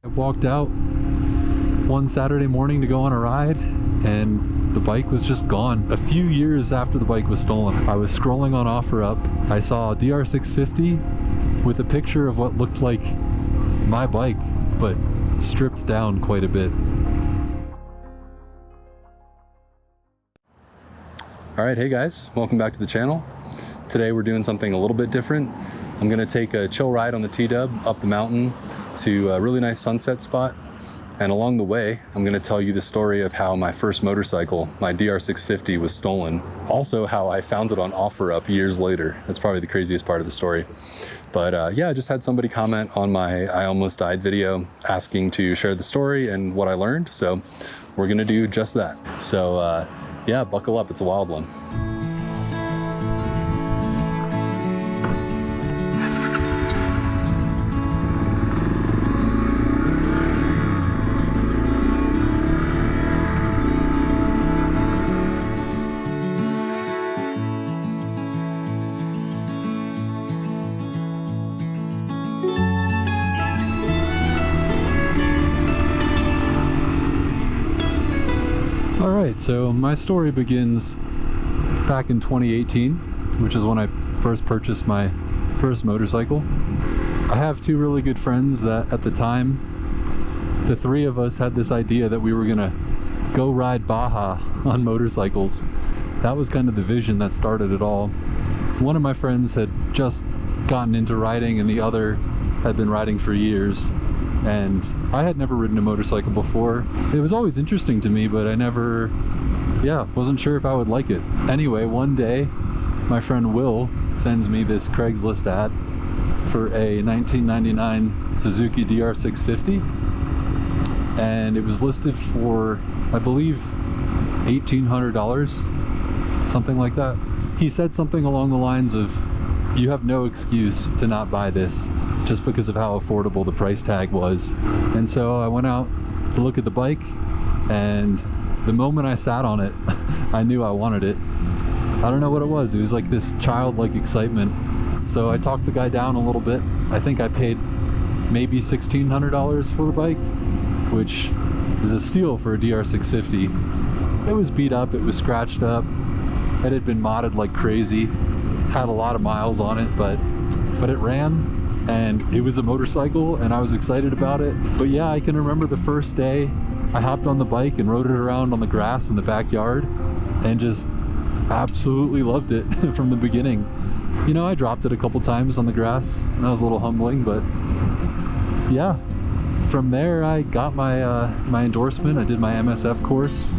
I walked out one Saturday morning to go on a ride and the bike was just gone. A few years after the bike was stolen, I was scrolling on OfferUp. I saw a DR650 with a picture of what looked like my bike, but stripped down quite a bit. Alright, hey guys, welcome back to the channel. Today we're doing something a little bit different. I'm going to take a chill ride on the T-Dub up the mountain to a really nice sunset spot. And along the way, I'm going to tell you the story of how my first motorcycle, my DR650, was stolen. Also how I found it on OfferUp years later. That's probably the craziest part of the story. But yeah, I just had somebody comment on my I Almost Died video asking to share the story and what I learned. So we're going to do just that. So yeah, buckle up. It's a wild one. Alright, so my story begins back in 2018, which is when I first purchased my first motorcycle. I have two really good friends that at the time, the three of us had this idea that we were gonna go ride Baja on motorcycles. That was kind of the vision that started it all. One of my friends had just gotten into riding and the other had been riding for years. And I had never ridden a motorcycle before. It was always interesting to me, but I never, wasn't sure if I would like it. Anyway, one day, my friend Will sends me this Craigslist ad for a 1999 Suzuki DR650. And it was listed for, I believe, $1,800, something like that. He said something along the lines of, "You have no excuse to not buy this," just because of how affordable the price tag was. And so I went out to look at the bike, and the moment I sat on it, I knew I wanted it. I don't know what it was. It was like this childlike excitement. So I talked the guy down a little bit. I think I paid maybe $1,600 for the bike, which is a steal for a DR650. It was beat up, it was scratched up, it had been modded like crazy, had a lot of miles on it, but it ran. And it was a motorcycle and I was excited about it. But yeah, I can remember the first day I hopped on the bike and rode it around on the grass in the backyard and just absolutely loved it from the beginning. You know, I dropped it a couple times on the grass and that was a little humbling, but yeah. From there I got my my endorsement. I did my MSF course,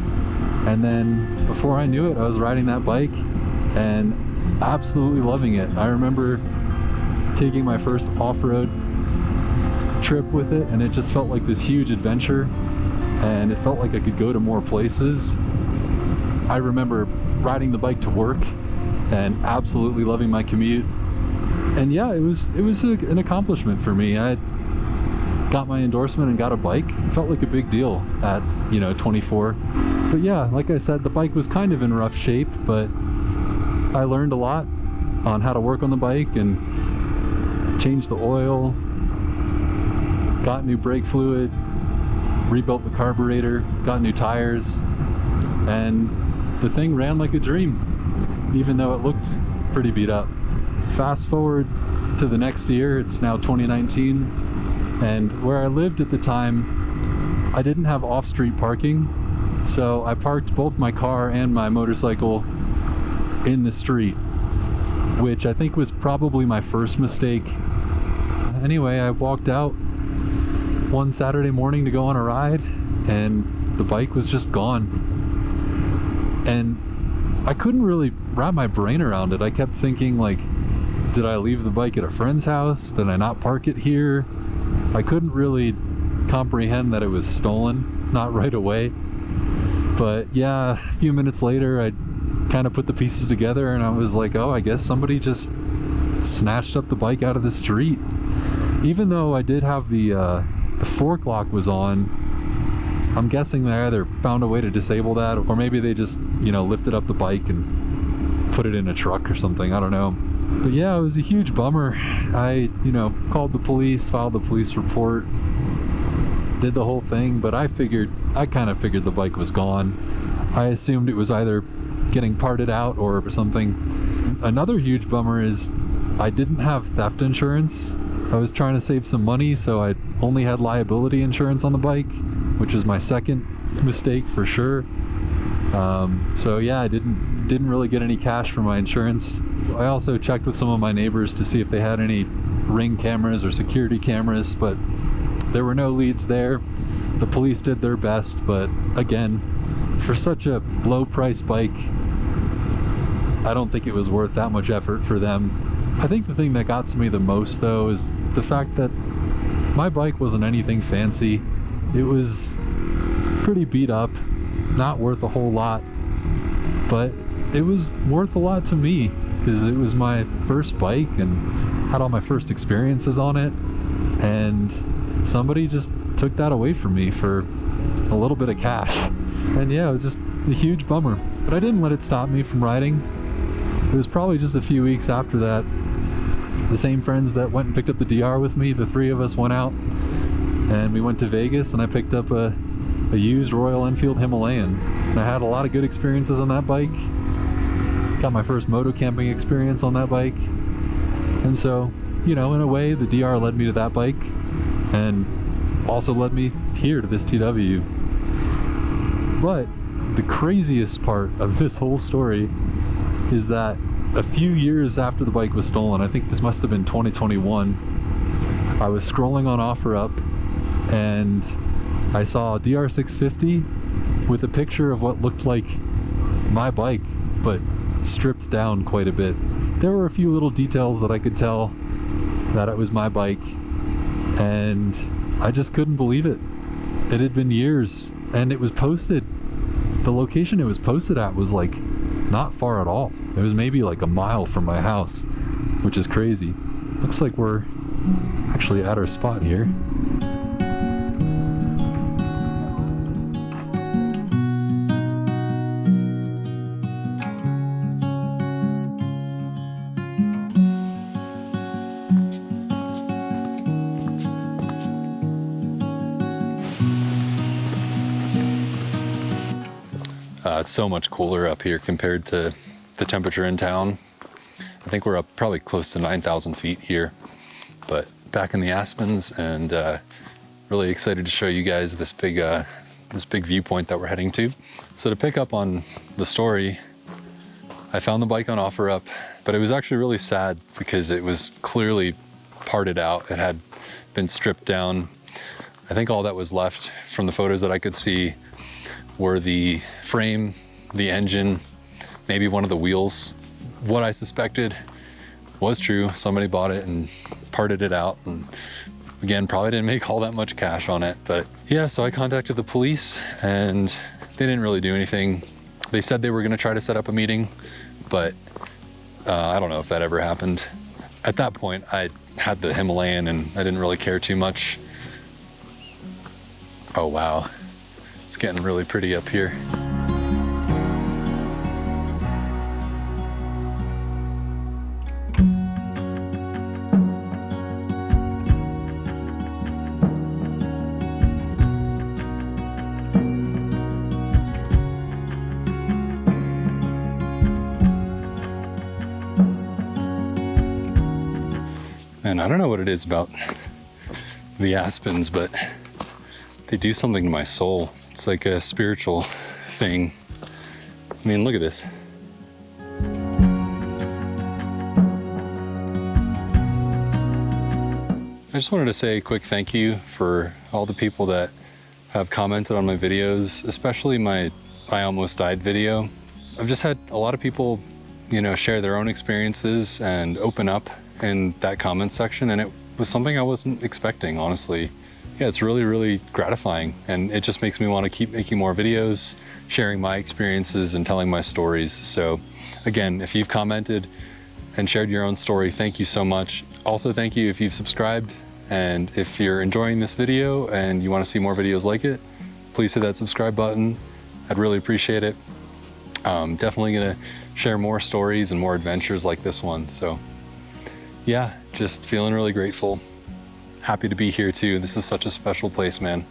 and then before I knew it I was riding that bike and absolutely loving it. I remember taking my first off-road trip with it, and it just felt like this huge adventure, and it felt like I could go to more places. I remember riding the bike to work and absolutely loving my commute. And yeah, it was an accomplishment for me. I got my endorsement and got a bike. It felt like a big deal at 24. But yeah, like I said, the bike was kind of in rough shape, but I learned a lot on how to work on the bike and changed the oil, got new brake fluid, rebuilt the carburetor, got new tires, and the thing ran like a dream, even though it looked pretty beat up. Fast forward to the next year, it's now 2019, and where I lived at the time, I didn't have off-street parking, so I parked both my car and my motorcycle in the street, which I think was probably my first mistake. Anyway, I walked out one Saturday morning to go on a ride and the bike was just gone. And I couldn't really wrap my brain around it. I kept thinking, like, did I leave the bike at a friend's house? Did I not park it here? I couldn't really comprehend that it was stolen, not right away. But yeah, a few minutes later, I kind of put the pieces together and I was like, oh, I guess somebody just snatched up the bike out of the street. Even though I did have the fork lock was on, I'm guessing they either found a way to disable that, or maybe they just, lifted up the bike and put it in a truck or something. I don't know. But yeah, it was a huge bummer. I, called the police, filed the police report, did the whole thing, but I kind of figured the bike was gone. I assumed it was either getting parted out or something. Another huge bummer is I didn't have theft insurance. I was trying to save some money, so I only had liability insurance on the bike, which was my second mistake for sure. So yeah, I didn't really get any cash for my insurance. I also checked with some of my neighbors to see if they had any Ring cameras or security cameras, but there were no leads there. The police did their best, but again, for such a low price bike, I don't think it was worth that much effort for them. I think the thing that got to me the most though is the fact that my bike wasn't anything fancy. It was pretty beat up, not worth a whole lot, but it was worth a lot to me because it was my first bike and had all my first experiences on it, and somebody just took that away from me for a little bit of cash. And yeah, it was just a huge bummer, but I didn't let it stop me from riding. It was probably just a few weeks after that, the same friends that went and picked up the DR with me, the three of us went out and we went to Vegas, and I picked up a used Royal Enfield Himalayan, and I had a lot of good experiences on that bike. Got my first moto camping experience on that bike, and so, you know, in a way the DR led me to that bike and also led me here to this TW. But the craziest part of this whole story is that a few years after the bike was stolen, I think this must have been 2021, I was scrolling on OfferUp and I saw a DR650 with a picture of what looked like my bike, but stripped down quite a bit. There were a few little details that I could tell that it was my bike, and I just couldn't believe it. It had been years, and it was posted. The location it was posted at was like not far at all. It was maybe like a mile from my house, which is crazy. Looks like we're actually at our spot here. It's so much cooler up here compared to the temperature in town. I think we're up probably close to 9,000 feet here, but back in the Aspens, and really excited to show you guys this big viewpoint that we're heading to. So to pick up on the story, I found the bike on OfferUp, but it was actually really sad because it was clearly parted out. It had been stripped down. I think all that was left from the photos that I could see were the frame, the engine, maybe one of the wheels. What I suspected was true. Somebody bought it and parted it out, and again, probably didn't make all that much cash on it. But yeah, so I contacted the police and they didn't really do anything. They said they were gonna try to set up a meeting, but I don't know if that ever happened. At that point, I had the Himalayan and I didn't really care too much. Oh wow. It's getting really pretty up here. And I don't know what it is about the Aspens, but they do something to my soul. It's like a spiritual thing. I mean, look at this. I just wanted to say a quick thank you for all the people that have commented on my videos, especially my I almost died video. I've just had a lot of people, you know, share their own experiences and open up in that comment section, and it was something I wasn't expecting, honestly. Yeah, it's really, really gratifying, and it just makes me want to keep making more videos, sharing my experiences and telling my stories. So again, if you've commented and shared your own story, thank you so much. Also, thank you if you've subscribed, and if you're enjoying this video and you want to see more videos like it, please hit that subscribe button. I'd really appreciate it. Definitely gonna share more stories and more adventures like this one. So yeah, just feeling really grateful. Happy to be here too. This is such a special place, man.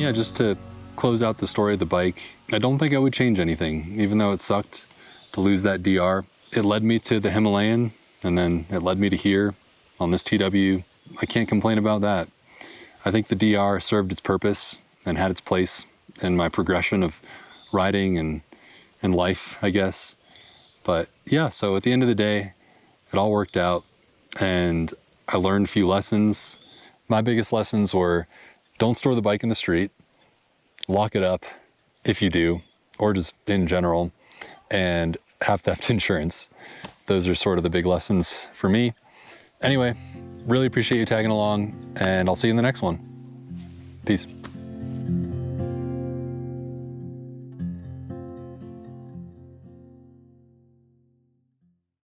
yeah, just to close out the story of the bike, I don't think I would change anything, even though it sucked to lose that DR. It led me to the Himalayan, and then it led me to here on this TW. I can't complain about that. I think the DR served its purpose and had its place in my progression of riding and life, I guess. But yeah, so at the end of the day, it all worked out, and I learned a few lessons. My biggest lessons were, don't store the bike in the street, lock it up if you do, or just in general, and have theft insurance. Those are sort of the big lessons for me. Anyway, really appreciate you tagging along, and I'll see you in the next one. Peace.